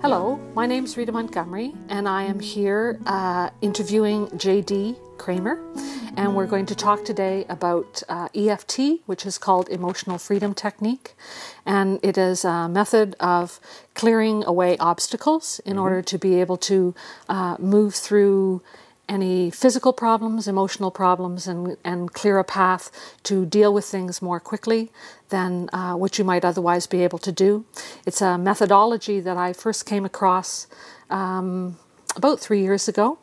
Hello, my name's Rita Montgomery, and I am here interviewing Jay Dee Kramer, and we're going to talk today about EFT, which is called Emotional Freedom Technique, and it is a method of clearing away obstacles in order to be able to move through any physical problems, emotional problems, and clear a path to deal with things more quickly than what you might otherwise be able to do. It's a methodology that I first came across about 3 years ago,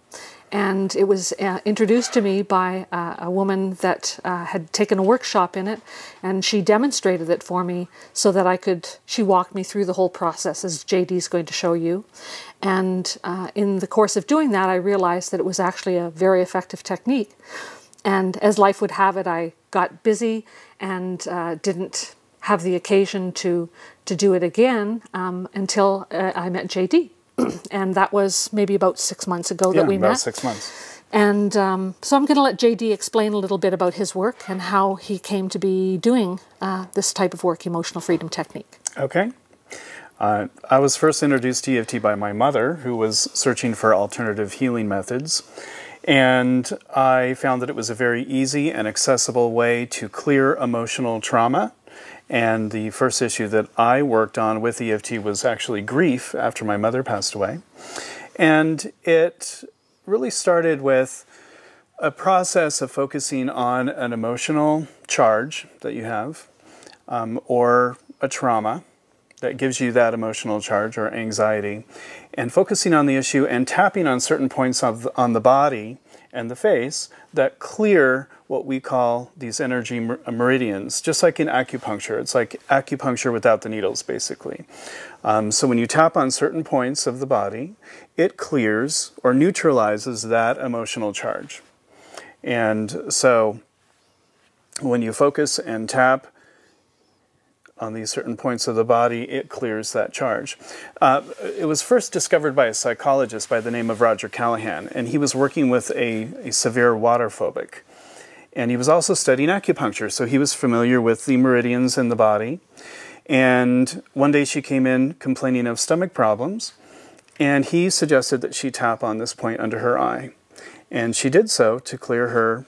and it was introduced to me by a woman that had taken a workshop in it, and she demonstrated it for me so that she walked me through the whole process, as Jay Dee's going to show you. And in the course of doing that, I realized that it was actually a very effective technique. And as life would have it, I got busy and didn't have the occasion to do it again until I met Jay Dee. And that was maybe about 6 months ago that we met. Yeah, about 6 months. And so I'm going to let Jay Dee explain a little bit about his work and how he came to be doing this type of work, emotional freedom technique. Okay. I was first introduced to EFT by my mother, who was searching for alternative healing methods. And I found that it was a very easy and accessible way to clear emotional trauma. And the first issue that I worked on with EFT was actually grief after my mother passed away. And it really started with a process of focusing on an emotional charge that you have, or a trauma that gives you that emotional charge or anxiety, and focusing on the issue and tapping on certain points on the body and the face that clear what we call these energy meridians, just like in acupuncture. It's like acupuncture without the needles, basically. So when you tap on certain points of the body, it clears or neutralizes that emotional charge. And so when you focus and tap on these certain points of the body, it clears that charge. It was first discovered by a psychologist by the name of Roger Callahan, and he was working with a severe water phobic. And he was also studying acupuncture, so he was familiar with the meridians in the body. And one day she came in complaining of stomach problems, and he suggested that she tap on this point under her eye. And she did so to clear her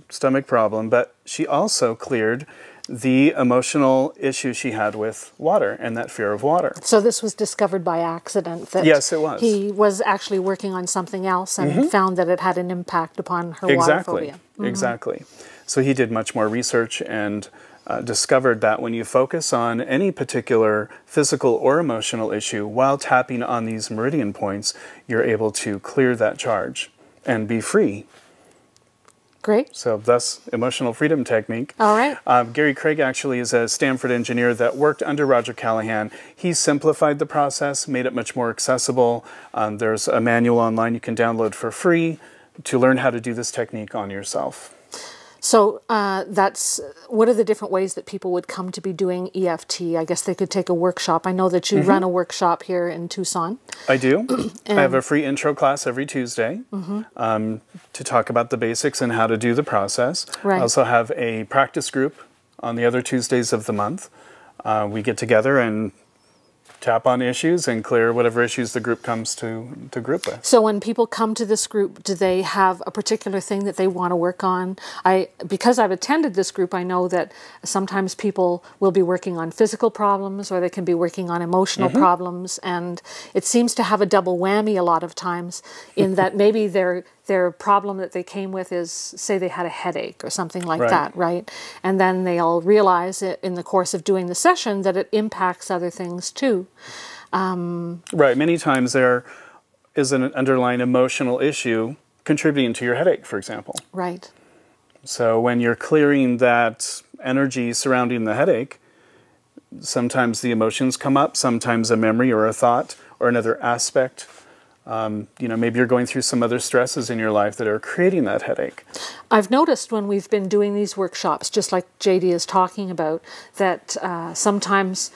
stomach problem, but she also cleared the emotional issue she had with water and that fear of water. So this was discovered by accident? That yes, it was. He was actually working on something else and found that it had an impact upon her water phobia. Exactly. So he did much more research and discovered that when you focus on any particular physical or emotional issue while tapping on these meridian points, you're able to clear that charge and be free. Great. So thus, emotional freedom technique. All right. Gary Craig actually is a Stanford engineer that worked under Roger Callahan. He simplified the process, made it much more accessible. There's a manual online you can download for free to learn how to do this technique on yourself. So what are the different ways that people would come to be doing EFT? I guess they could take a workshop. I know that you run a workshop here in Tucson. I do. I have a free intro class every Tuesday to talk about the basics and how to do the process. Right. I also have a practice group on the other Tuesdays of the month. We get together and tap on issues and clear whatever issues the group comes to group with. So when people come to this group, do they have a particular thing that they want to work on? Because I've attended this group, I know that sometimes people will be working on physical problems or they can be working on emotional problems, and it seems to have a double whammy a lot of times in that maybe their problem that they came with is, say they had a headache or something like that, right? And then they'll realize it in the course of doing the session that it impacts other things too. Right. Many times there is an underlying emotional issue contributing to your headache, for example. Right. So when you're clearing that energy surrounding the headache, sometimes the emotions come up, sometimes a memory or a thought or another aspect. Maybe you're going through some other stresses in your life that are creating that headache. I've noticed when we've been doing these workshops, just like Jay Dee is talking about, that sometimes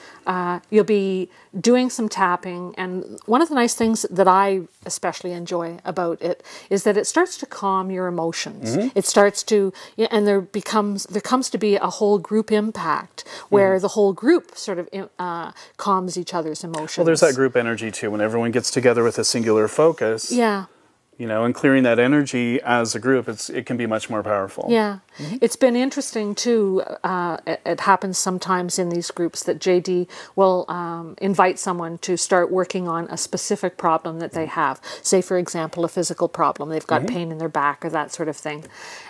you'll be doing some tapping, and one of the nice things that I especially enjoy about it is that it starts to calm your emotions. It starts to, and there comes to be a whole group impact where the whole group sort of calms each other's emotions. Well, there's that group energy too, when everyone gets together with a singular focus. Yeah. You know, and clearing that energy as a group, it can be much more powerful. Yeah. It's been interesting, too. It happens sometimes in these groups that Jay Dee will invite someone to start working on a specific problem that they have. Say, for example, a physical problem. They've got pain in their back or that sort of thing.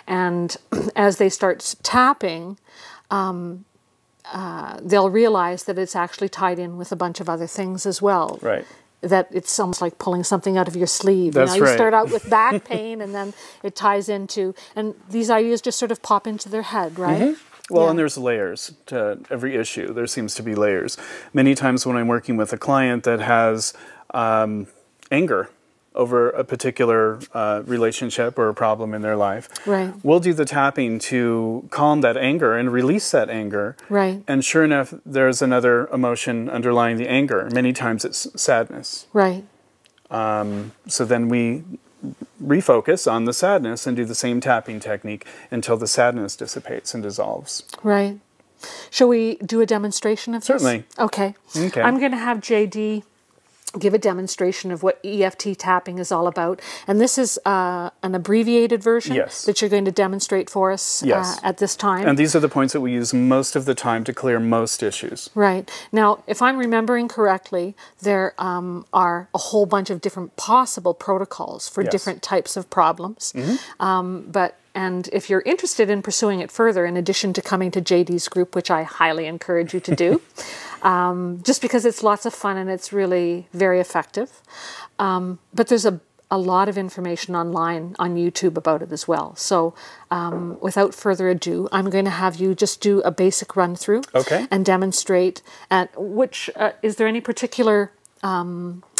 And as they start tapping, they'll realize that it's actually tied in with a bunch of other things as well. Right. That it's almost like pulling something out of your sleeve. That's you right. start out with back pain, and then it ties into, and these ideas just sort of pop into their head, right? Well, and there's layers to every issue. There seems to be layers. Many times when I'm working with a client that has anger over a particular relationship or a problem in their life, Right. we'll do the tapping to calm that anger and release that anger. Right. And sure enough, there's another emotion underlying the anger. Many times it's sadness. Right. So then we refocus on the sadness and do the same tapping technique until the sadness dissipates and dissolves. Right. Shall we do a demonstration of this? Certainly. Okay. Okay. I'm going to have Jay Dee give a demonstration of what EFT tapping is all about. And this is an abbreviated version that you're going to demonstrate for us at this time. And these are the points that we use most of the time to clear most issues. Right. Now, if I'm remembering correctly, there are a whole bunch of different possible protocols for different types of problems. And if you're interested in pursuing it further, in addition to coming to Jay Dee's group, which I highly encourage you to do, just because it's lots of fun and it's really very effective. But there's a lot of information online on YouTube about it as well. So without further ado, I'm going to have you just do a basic run through and demonstrate. Which is there any particular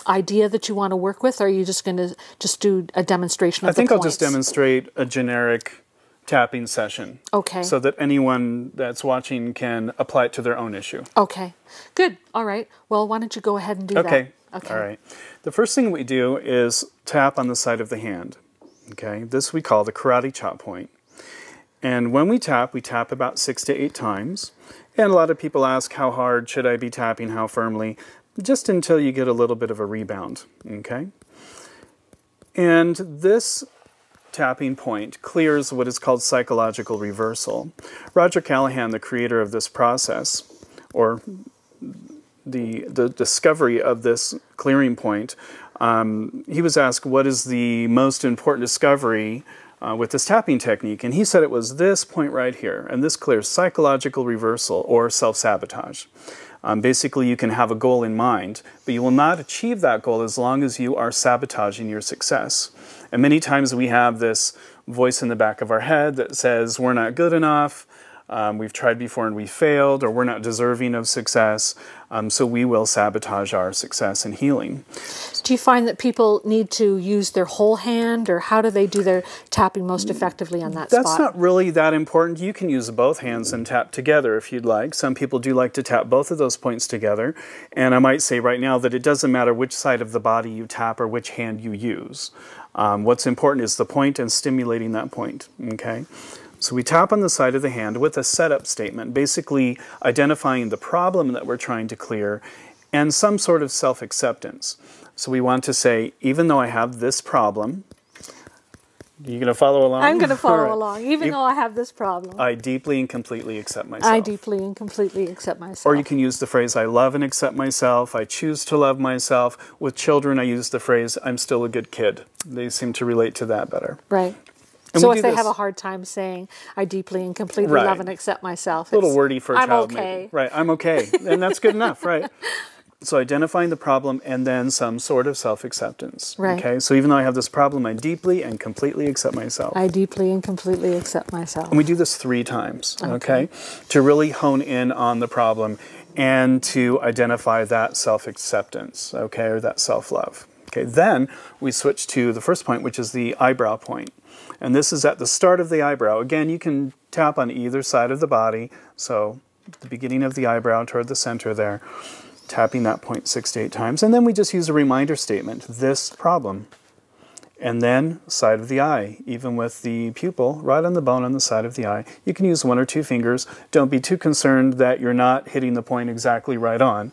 idea that you want to work with, or are you just going to just do a demonstration of the points? I think I'll just demonstrate a generic tapping session. Okay. So that anyone that's watching can apply it to their own issue. Okay. Good. All right. Well, why don't you go ahead and do that? Okay. All right. The first thing we do is tap on the side of the hand. Okay. This we call the karate chop point. And when we tap about 6 to 8 times. And a lot of people ask, how hard should I be tapping? How firmly? Just until you get a little bit of a rebound, okay? And this tapping point clears what is called psychological reversal. Roger Callahan, the creator of this process, or the discovery of this clearing point, he was asked, what is the most important discovery with this tapping technique? And he said it was this point right here, and this clears psychological reversal or self-sabotage. Basically, you can have a goal in mind, but you will not achieve that goal as long as you are sabotaging your success. And many times we have this voice in the back of our head that says, we're not good enough, we've tried before and we failed, or we're not deserving of success, so we will sabotage our success in healing. Do you find that people need to use their whole hand, or how do they do their tapping most effectively on that spot? That's not really that important. You can use both hands and tap together if you'd like. Some people do like to tap both of those points together. And I might say right now that it doesn't matter which side of the body you tap or which hand you use. What's important is the point and stimulating that point, okay? So we tap on the side of the hand with a setup statement, basically identifying the problem that we're trying to clear and some sort of self-acceptance. So we want to say, even though I have this problem, you going to follow along? I'm going to follow along, even though I have this problem. I deeply and completely accept myself. I deeply and completely accept myself. Or you can use the phrase, I love and accept myself. I choose to love myself. With children, I use the phrase, I'm still a good kid. They seem to relate to that better. Right. And so if they have a hard time saying, I deeply and completely love and accept myself. A little wordy for a child. I'm okay. Maybe. Right, I'm okay. And that's good enough, right? So identifying the problem and then some sort of self-acceptance. Right. Okay. So even though I have this problem, I deeply and completely accept myself. I deeply and completely accept myself. And we do this 3 times, okay? To really hone in on the problem and to identify that self-acceptance, okay, or that self-love. Okay, then we switch to the first point, which is the eyebrow point. And this is at the start of the eyebrow. Again, you can tap on either side of the body. So the beginning of the eyebrow toward the center there, tapping that point 6 to 8 times. And then we just use a reminder statement, this problem. And then side of the eye, even with the pupil right on the bone on the side of the eye. You can use 1 or 2 fingers. Don't be too concerned that you're not hitting the point exactly right on.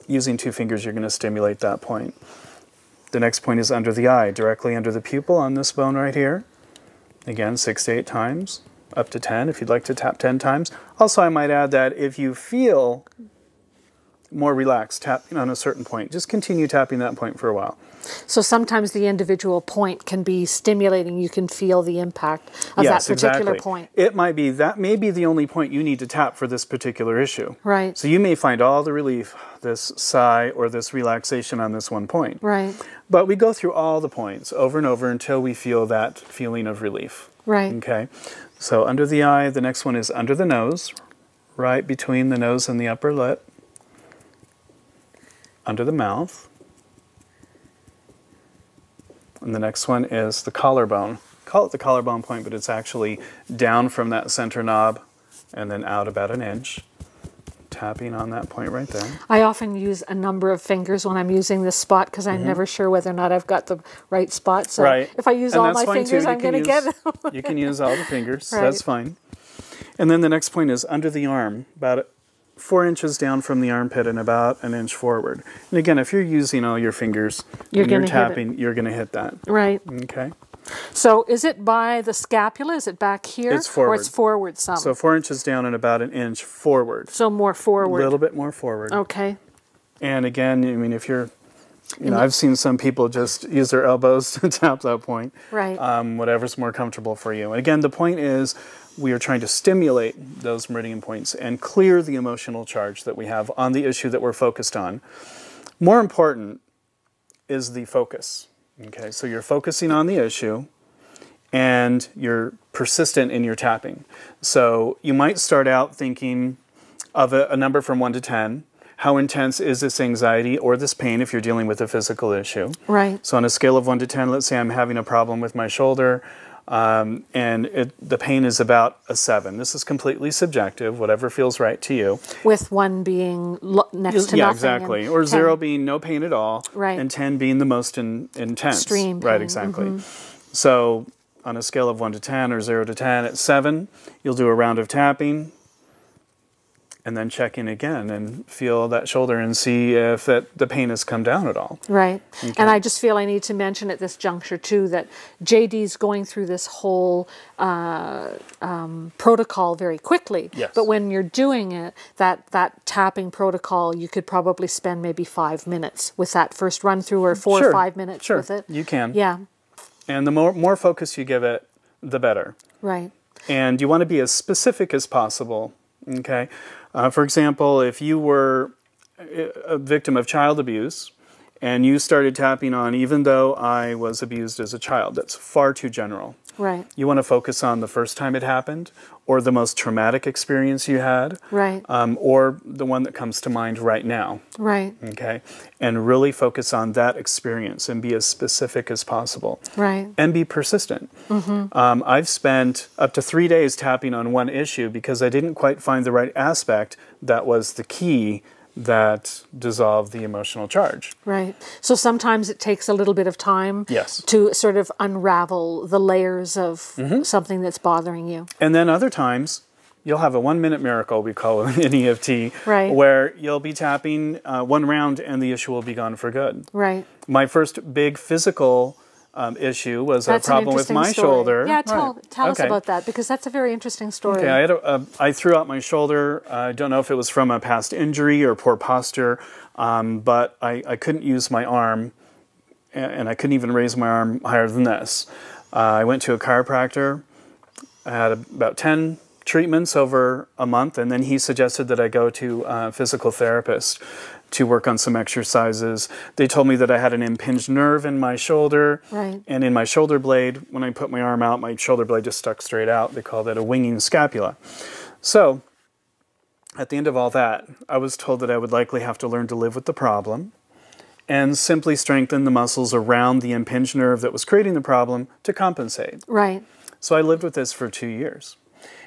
Using 2 fingers, you're going to stimulate that point. The next point is under the eye, directly under the pupil on this bone right here. Again, 6 to 8 times, up to 10 if you'd like to tap 10 times. Also, I might add that if you feel more relaxed tapping on a certain point, just continue tapping that point for a while. So sometimes the individual point can be stimulating. You can feel the impact of that particular point. It might be, that may be the only point you need to tap for this particular issue. Right. So you may find all the relief, this sigh or this relaxation on this one point. Right. But we go through all the points over and over until we feel that feeling of relief. Right. Okay. So under the eye, the next one is under the nose, right between the nose and the upper lip. Under the mouth. And the next one is the collarbone. Call it the collarbone point, but it's actually down from that center knob and then out about an inch. Tapping on that point right there. I often use a number of fingers when I'm using this spot because I'm never sure whether or not I've got the right spot. So if I use all my fingers, I'm going to get it. You can use all the fingers. Right. That's fine. And then the next point is under the arm, about 4 inches down from the armpit and about an inch forward. And again, if you're using all your fingers, you're tapping, you're going to hit that. Right. Okay. So is it by the scapula? Is it back here? It's forward. Or it's forward some? So 4 inches down and about an inch forward. So more forward. A little bit more forward. Okay. And again, I mean, if you're, I've seen some people just use their elbows to tap that point. Right. Whatever's more comfortable for you. And again, the point is we are trying to stimulate those meridian points and clear the emotional charge that we have on the issue that we're focused on. More important is the focus. Okay, so you're focusing on the issue and you're persistent in your tapping. So you might start out thinking of a number from 1 to 10. How intense is this anxiety or this pain if you're dealing with a physical issue? Right. So on a scale of 1 to 10, let's say I'm having a problem with my shoulder and the pain is about a 7. This is completely subjective, whatever feels right to you. With 1 being next to nothing. Yeah, exactly. Or 10. 0 being no pain at all. Right. And 10 being the most intense. Extreme pain. Right, exactly. So on a scale of 1 to 10 or 0 to 10, at 7, you'll do a round of tapping and then check in again and feel that shoulder and see if the pain has come down at all. Right. Okay. And I just feel I need to mention at this juncture too that JD's going through this whole protocol very quickly. Yes. But when you're doing it, that tapping protocol, you could probably spend maybe 5 minutes with that first run through, or 4 or 5 minutes with it. You can. Yeah. And the more focus you give it, the better. Right. And you want to be as specific as possible. Okay. For example, if you were a victim of child abuse and you started tapping on, even though I was abused as a child, that's far too general. Right. You want to focus on the first time it happened, or the most traumatic experience you had, Right. Or the one that comes to mind right now. Right. Okay, and really focus on that experience and be as specific as possible. Right. And be persistent. I've spent up to 3 days tapping on one issue because I didn't quite find the right aspect that was the key that dissolve the emotional charge. Right. So sometimes it takes a little bit of time Yes. to sort of unravel the layers of something that's bothering you. And then other times, you'll have a 1-minute miracle, we call it in EFT, Right. where you'll be tapping one round and the issue will be gone for good. Right. My first big physical issue was That's a problem with my shoulder. Yeah, tell us Okay. about that, because that's a very interesting story. Okay, I threw out my shoulder. I don't know if it was from a past injury or poor posture, but I couldn't use my arm, and I couldn't even raise my arm higher than this. I went to a chiropractor. I had about 10 treatments over a month, and then he suggested that I go to a physical therapist to work on some exercises. They told me that I had an impinged nerve in my shoulder, Right. and in my shoulder blade. When I put my arm out, my shoulder blade just stuck straight out. They call that a winging scapula. So, at the end of all that, I was told that I would likely have to learn to live with the problem and simply strengthen the muscles around the impinged nerve that was creating the problem to compensate. Right. So I lived with this for 2 years.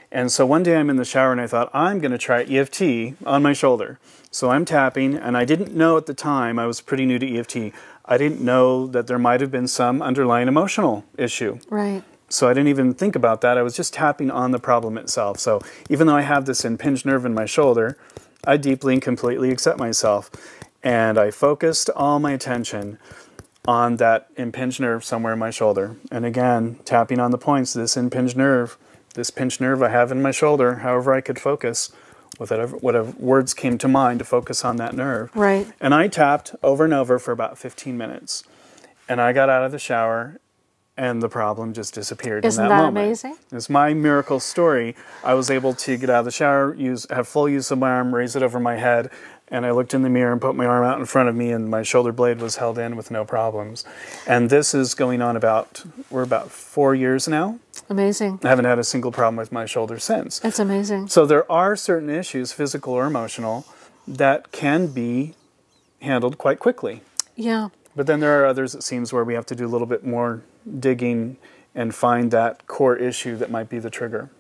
And so one day I'm in the shower and I thought, I'm going to try EFT on my shoulder. So I'm tapping, and I didn't know at the time, I was pretty new to EFT, I didn't know that there might have been some underlying emotional issue. Right. So I didn't even think about that. I was just tapping on the problem itself. So even though I have this impinged nerve in my shoulder, I deeply and completely accept myself. And I focused all my attention on that impinged nerve somewhere in my shoulder. And again, tapping on the points, this pinched nerve I have in my shoulder, however I could focus, whatever words came to mind to focus on that nerve. Right. And I tapped over and over for about 15 minutes. And I got out of the shower, and the problem just disappeared. Isn't in that moment. Amazing? It's my miracle story. I was able to get out of the shower, have full use of my arm, raise it over my head, and I looked in the mirror and put my arm out in front of me, and my shoulder blade was held in with no problems. And this is going on we're about 4 years now. Amazing. I haven't had a single problem with my shoulder since. That's amazing. So there are certain issues, physical or emotional, that can be handled quite quickly. Yeah. But then there are others, it seems, where we have to do a little bit more digging and find that core issue that might be the trigger.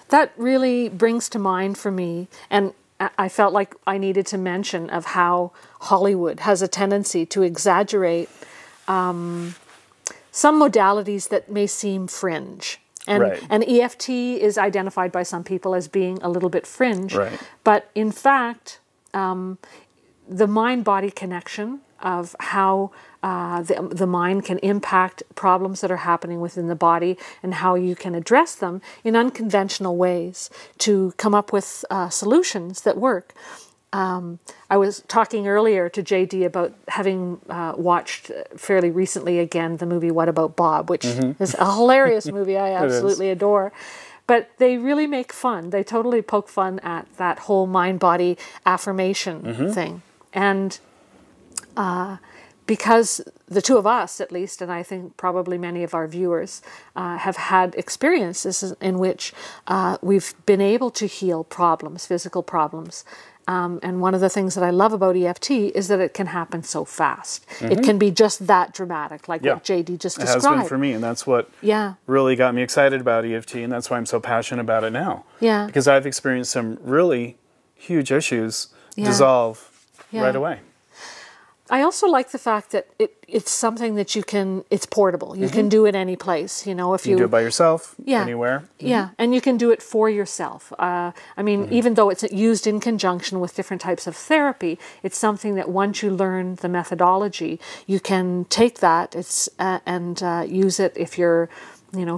That really brings to mind for me, and I felt like I needed to mention of how Hollywood has a tendency to exaggerate some modalities that may seem fringe. And, right. and EFT is identified by some people as being a little bit fringe. Right. But in fact, the mind-body connection of how the mind can impact problems that are happening within the body and how you can address them in unconventional ways to come up with solutions that work. I was talking earlier to Jay Dee about having watched fairly recently again the movie What About Bob, which is a hilarious movie I absolutely adore. But they really make fun. They totally poke fun at that whole mind-body affirmation thing. And because the two of us, at least, and I think probably many of our viewers, have had experiences in which we've been able to heal problems, physical problems. And one of the things that I love about EFT is that it can happen so fast. It can be just that dramatic, like what Jay Dee just described. It has been for me, and that's what really got me excited about EFT, and that's why I'm so passionate about it now. Yeah. Because I've experienced some really huge issues dissolve right away. I also like the fact that it's something that it's portable. You can do it any place. You know, if you do it by yourself, anywhere. Yeah, and you can do it for yourself. I mean, even though it's used in conjunction with different types of therapy, it's something that once you learn the methodology, you can take that and use it if you're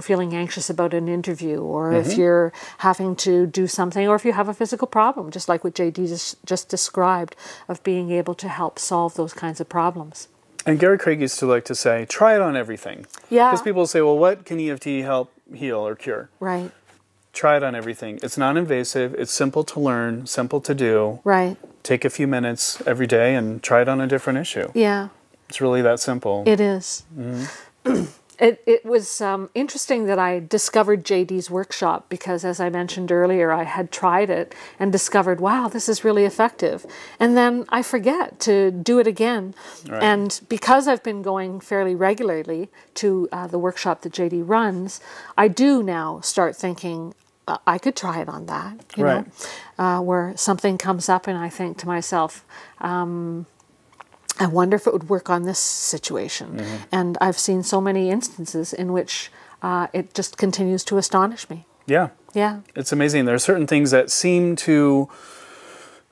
feeling anxious about an interview, or if you're having to do something, or if you have a physical problem, just like what Jay Dee just described, of being able to help solve those kinds of problems. And Gary Craig used to like to say, try it on everything. Yeah. Because people say, well, what can EFT help heal or cure? Right. Try it on everything. It's non-invasive. It's simple to learn, simple to do. Right. Take a few minutes every day and try it on a different issue. Yeah. It's really that simple. It is. It was interesting that I discovered Jay Dee's workshop because, as I mentioned earlier, I had tried it and discovered, wow, this is really effective. And then I forget to do it again. Right. And because I've been going fairly regularly to the workshop that Jay Dee runs, I do now start thinking, I could try it on that, you know, where something comes up and I think to myself, I wonder if it would work on this situation. And I've seen so many instances in which it just continues to astonish me. Yeah. Yeah. It's amazing. There are certain things that seem to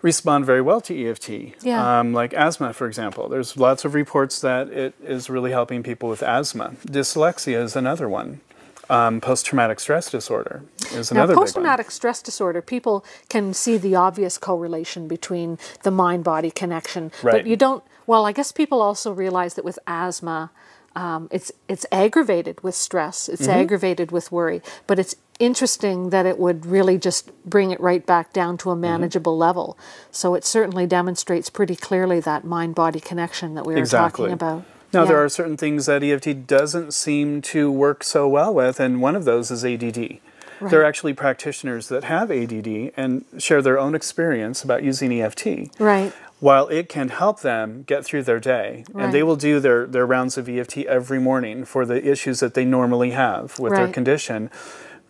respond very well to EFT. Yeah. Like asthma, for example. There's lots of reports that it is really helping people with asthma. Dyslexia is another one. Post-traumatic stress disorder is another big one. Post-traumatic stress disorder, people can see the obvious correlation between the mind-body connection. Right. But you don't, well, I guess people also realize that with asthma, it's aggravated with stress. It's aggravated with worry. But it's interesting that it would really just bring it right back down to a manageable level. So it certainly demonstrates pretty clearly that mind-body connection that we were talking about. Now, there are certain things that EFT doesn't seem to work so well with, and one of those is ADD. Right. There are actually practitioners that have ADD and share their own experience about using EFT. Right. while it can help them get through their day. Right. And they will do their rounds of EFT every morning for the issues that they normally have with their condition.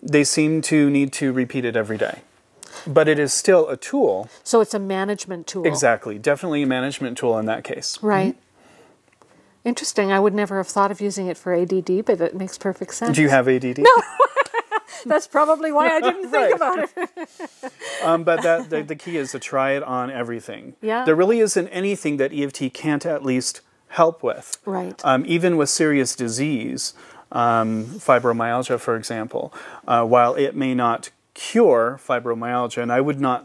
They seem to need to repeat it every day. But it is still a tool. So it's a management tool. Exactly. Definitely a management tool in that case. Right. Interesting. I would never have thought of using it for ADD, but it makes perfect sense. Do you have ADD? No. That's probably why I didn't think about it. But the key is to try it on everything. Yeah. There really isn't anything that EFT can't at least help with. Right. Even with serious disease, fibromyalgia, for example, while it may not cure fibromyalgia, and I would not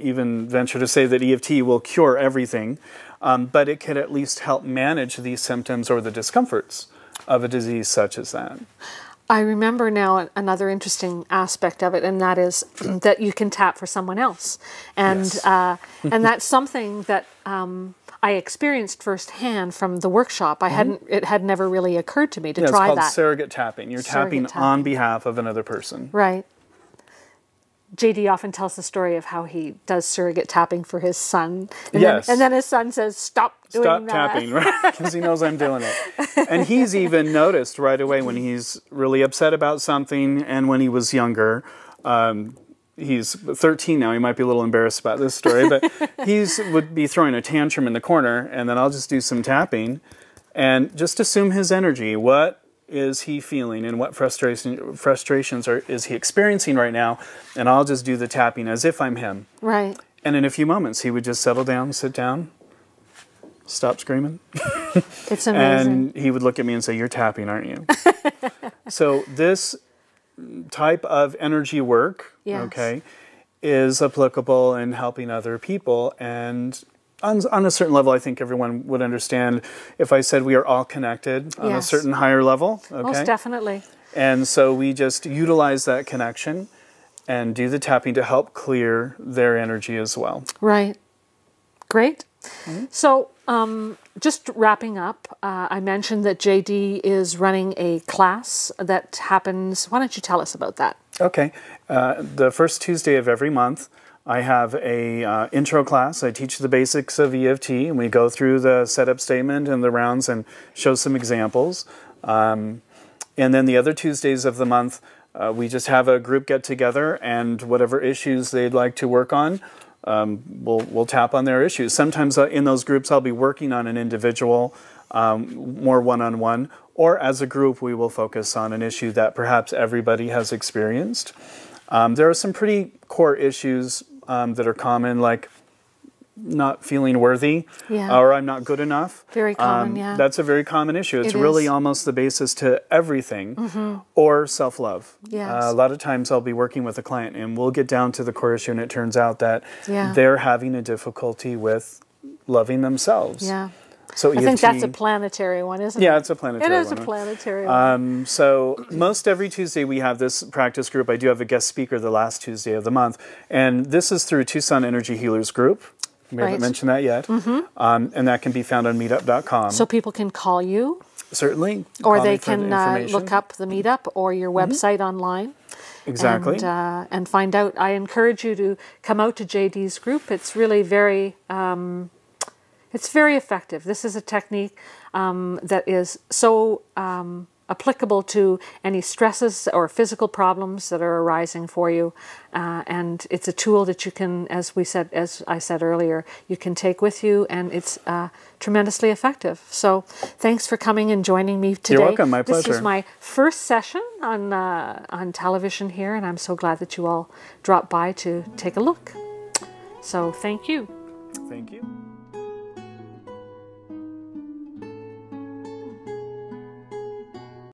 even venture to say that EFT will cure everything, but it can at least help manage these symptoms or the discomforts of a disease such as that. I remember now another interesting aspect of it, and that is that you can tap for someone else. And Yes. And that's something that I experienced firsthand from the workshop. It had never really occurred to me to try it's called that. surrogate tapping. You're Surrogate tapping on behalf of another person. Right. Jay Dee often tells the story of how he does surrogate tapping for his son. And Yes. then his son says, stop doing Stop that. tapping, right? Because he knows I'm doing it. And he's even noticed right away when he's really upset about something, and when he was younger. He's 13 now. He might be a little embarrassed about this story, but would be throwing a tantrum in the corner, and then I'll just do some tapping and just assume his energy. What is he feeling, and what frustrations is he experiencing right now? And I'll just do the tapping as if I'm him. Right. And in a few moments, he would just settle down, sit down, stop screaming. It's amazing. And he would look at me and say, "You're tapping, aren't you?" So this type of energy work, Yes. okay, is applicable in helping other people. And on a certain level, I think everyone would understand if I said we are all connected on a Yes. certain higher level. Okay? Most definitely. And so we just utilize that connection and do the tapping to help clear their energy as well. Right. Great. So just wrapping up, I mentioned that Jay Dee is running a class that happens. Why don't you tell us about that? Okay. The first Tuesday of every month, I have a intro class. I teach the basics of EFT, and we go through the setup statement and the rounds and show some examples. And then the other Tuesdays of the month, we just have a group get together, and whatever issues they'd like to work on, we'll tap on their issues. Sometimes in those groups, I'll be working on an individual, more one-on-one, or as a group, we will focus on an issue that perhaps everybody has experienced. There are some pretty core issues that are common, like not feeling worthy, or I'm not good enough. Very common, yeah. That's a very common issue. It's It really is. almost the basis to everything, or self-love. Yes. A lot of times I'll be working with a client, and we'll get down to the core issue, and it turns out that Yeah. they're having a difficulty with loving themselves. Yeah. So I think that's a planetary one, isn't it? Yeah, it's a planetary one. It is a planetary one. So most every Tuesday we have this practice group. I do have a guest speaker the last Tuesday of the month. And this is through Tucson Energy Healers Group. We haven't mentioned that yet. And that can be found on meetup.com. So people can call you, Certainly. or call me they for the can information. look up the meetup or your website online. Exactly. And find out. I encourage you to come out to Jay Dee's group. It's really very... it's very effective. This is a technique that is so applicable to any stresses or physical problems that are arising for you, and it's a tool that you can, as I said earlier, you can take with you, and it's tremendously effective. So, thanks for coming and joining me today. You're welcome. My pleasure. This is my first session on television here, and I'm so glad that you all dropped by to take a look. So, thank you. Thank you.